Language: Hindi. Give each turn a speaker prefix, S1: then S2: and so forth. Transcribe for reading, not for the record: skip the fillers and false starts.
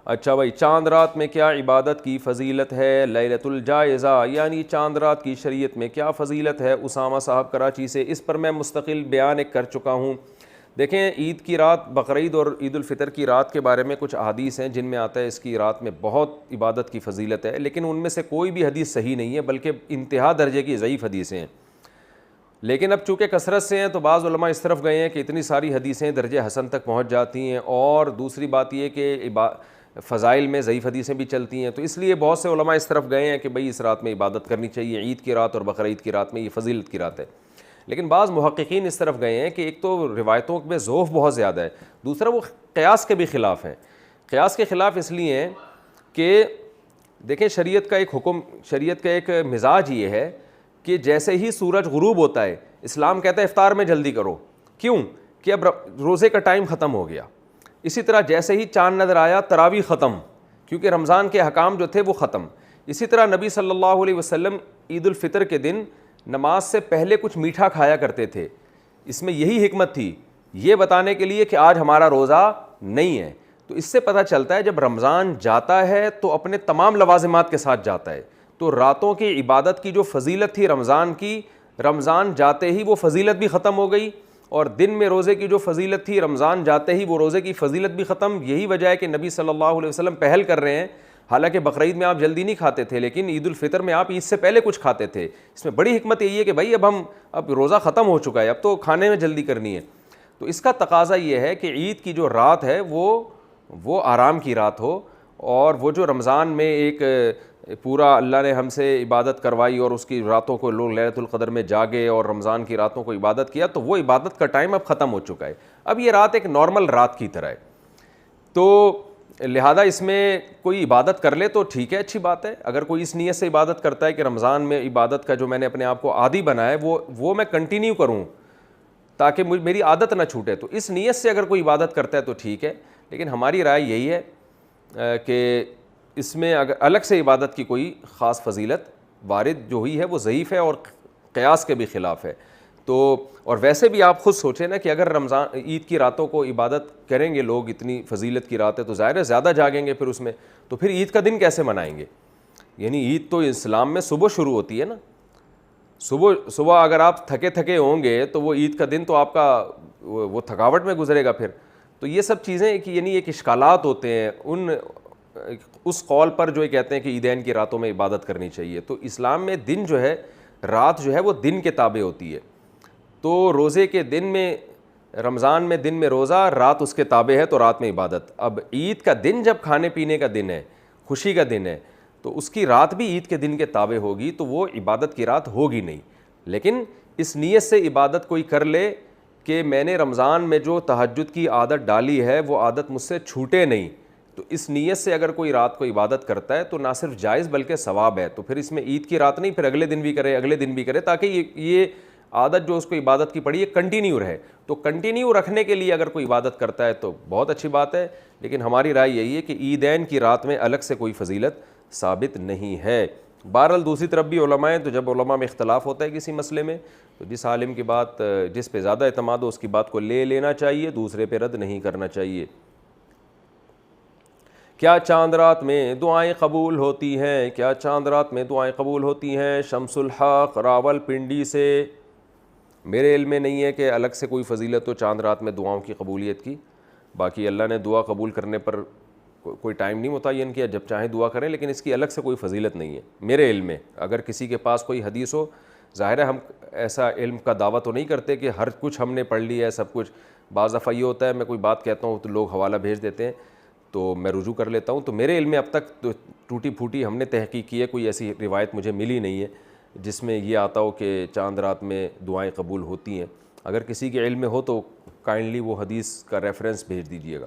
S1: अच्छा भाई, चांद रात में क्या इबादत की फ़जीलत है? लैलतुल जायज़ा यानी चांद रात की शरीयत में क्या फ़जीलत है? उसामा साहब कराची से, इस पर मैं मुस्तकिल बयान एक कर चुका हूँ। देखें, ईद की रात, बकरीद और ईद उल फ़ितर की रात के बारे में कुछ अहादीस हैं जिनमें आता है इसकी रात में बहुत इबादत की फ़जीलत है, लेकिन उनमें से कोई भी हदीस सही नहीं है, बल्कि इंतहा दर्जे की ज़ईफ़ हदीसें हैं। लेकिन अब चूँकि कसरत से हैं तो बाज़ उलमा इस तरफ गए हैं कि इतनी सारी हदीसें दर्जे हसन तक पहुँच जाती हैं, और दूसरी बात यह कि फ़ज़ाइल में ज़ईफ़ हदीसें भी चलती हैं, तो इसलिए बहुत से उलमा इस तरफ गए हैं कि भाई इस रात में इबादत करनी चाहिए, ईद की रात और बकरीद की रात में ये फ़जीलत की रात है। लेकिन बाज़ मुहक्किकीन इस तरफ गए हैं कि एक तो रिवायतों में ज़ोफ़ बहुत ज़्यादा है, दूसरा वो क़यास के भी ख़िलाफ़ हैं। क़यास के ख़िलाफ़ इसलिए हैं कि देखें, शरीयत का एक हुक्म, शरीयत का एक मिजाज ये है कि जैसे ही सूरज गुरूब होता है, इस्लाम कहता है इफ्तार में जल्दी करो। क्यों? कि अब रोज़े का टाइम ख़त्म हो गया। इसी तरह जैसे ही चाँद नज़र आया, तरावी ख़त्म, क्योंकि रमज़ान के हकाम जो थे वो ख़त्म। इसी तरह नबी सल्लल्लाहु अलैहि वसल्लम ईद उल फ़ितर के दिन नमाज से पहले कुछ मीठा खाया करते थे। इसमें यही हिकमत थी, ये बताने के लिए कि आज हमारा रोज़ा नहीं है। तो इससे पता चलता है जब रमज़ान जाता है तो अपने तमाम लवाज़िमात के साथ जाता है। तो रातों की इबादत की जो फ़जीलत थी रमज़ान की, रमज़ान जाते ही वो फ़जीलत भी ख़त्म हो गई, और दिन में रोज़े की जो फ़जीलत थी रमज़ान जाते ही वो रोज़े की फ़जीलत भी ख़त्म। यही वजह है कि नबी सल्लल्लाहु अलैहि वसल्लम पहल कर रहे हैं। हालांकि बकरीद में आप जल्दी नहीं खाते थे, लेकिन ईद उल फ़ितर में आप ईद से पहले कुछ खाते थे। इसमें बड़ी हिकमत यही है कि भाई अब रोज़ा ख़त्म हो चुका है, अब तो खाने में जल्दी करनी है। तो इसका तकाज़ा ये है कि ईद की जो रात है वो आराम की रात हो, और वो जो रमज़ान में एक पूरा अल्लाह ने हमसे इबादत करवाई और उसकी रातों को लोग लैलतुल क़द्र में जागे और रमज़ान की रातों को इबादत किया, तो वो इबादत का टाइम अब ख़त्म हो चुका है। अब ये रात एक नॉर्मल रात की तरह है, तो लिहाजा इसमें कोई इबादत कर ले तो ठीक है, अच्छी बात है। अगर कोई इस नीयत से इबादत करता है कि रमज़ान में इबादत का जो मैंने अपने आप को आदी बनाया है वो मैं कंटिन्यू करूँ ताकि मेरी आदत ना छूटे, तो इस नीयत से अगर कोई इबादत करता है तो ठीक है। लेकिन हमारी राय यही है कि इसमें अगर अलग से इबादत की कोई ख़ास फ़जीलत वारिद जो हुई है वो ज़ईफ़ है और क़यास के भी ख़िलाफ़ है। तो और वैसे भी आप ख़ुद सोचें ना कि अगर रमज़ान ईद की रातों को इबादत करेंगे लोग, इतनी फ़जीलत की रात है, तो ज़ाहिर है ज़्यादा जागेंगे फिर उसमें, तो फिर ईद का दिन कैसे मनाएंगे? यानी ईद तो इस्लाम में सुबह शुरू होती है ना, सुबह अगर आप थके थके होंगे तो वो ईद का दिन तो आपका वो थकावट में गुजरेगा फिर। तो ये सब चीज़ें कि यानी एक इश्कालात होते हैं उस कौल पर जो ये कहते हैं कि ईदैन की रातों में इबादत करनी चाहिए। तो इस्लाम में दिन जो है, रात जो है वो दिन के ताबे होती है। तो रोज़े के दिन में, रमज़ान में दिन में रोज़ा, रात उसके ताबे है, तो रात में इबादत। अब ईद का दिन जब खाने पीने का दिन है, खुशी का दिन है, तो उसकी रात भी ईद के दिन के ताबे होगी, तो वो इबादत की रात होगी नहीं। लेकिन इस नीयत से इबादत कोई कर ले कि मैंने रमज़ान में जो तहज्जुद की आदत डाली है वो आदत मुझसे छूटे नहीं, तो इस नीयत से अगर कोई रात को इबादत करता है तो ना सिर्फ जायज़ बल्कि सवाब है। तो फिर इसमें ईद की रात नहीं, फिर अगले दिन भी करे, अगले दिन भी करे, ताकि ये आदत जो उसको इबादत की पड़ी है कंटिन्यू रहे। तो कंटिन्यू रखने के लिए अगर कोई इबादत करता है तो बहुत अच्छी बात है। लेकिन हमारी राय यही है कि ईदैन की रात में अलग से कोई फजीलत साबित नहीं है। बहरहाल दूसरी तरफ भी उलमा हैं, तो जब उलमा में इख्तलाफ होता है किसी मसले में, तो जिस आलिम की बात, जिस पे ज़्यादा एतमाद हो उसकी बात को ले लेना चाहिए, दूसरे पे रद्द नहीं करना चाहिए। क्या चांद रात में दुआएं कबूल होती हैं? क्या चांद रात में दुआएं कबूल होती हैं? शमसुल हक रावलपिंडी से। मेरे इल्म में नहीं है कि अलग से कोई फजीलत हो चांद रात में दुआओं की कबूलियत की। बाकी अल्लाह ने दुआ कबूल करने पर कोई टाइम नहीं मुतय्यन किया, जब चाहें दुआ करें, लेकिन इसकी अलग से कोई फजीलत नहीं है मेरे इल्म में। अगर किसी के पास कोई हदीस हो, ज़ाहिर है हम ऐसा इल्म का दावा तो नहीं करते कि हर कुछ हमने पढ़ लिया है सब कुछ। बाज़ दफ़ा ये होता है मैं कोई बात कहता हूँ तो लोग हवाला भेज देते हैं, तो मैं रुजू कर लेता हूँ। तो मेरे इल्म में अब तक तो टूटी फूटी हमने तहकीक की है, कोई ऐसी रिवायत मुझे मिली नहीं है जिसमें ये आता हो कि चांद रात में दुआएं कबूल होती हैं। अगर किसी के इल्म में हो तो काइंडली वो हदीस का रेफरेंस भेज दीजिएगा।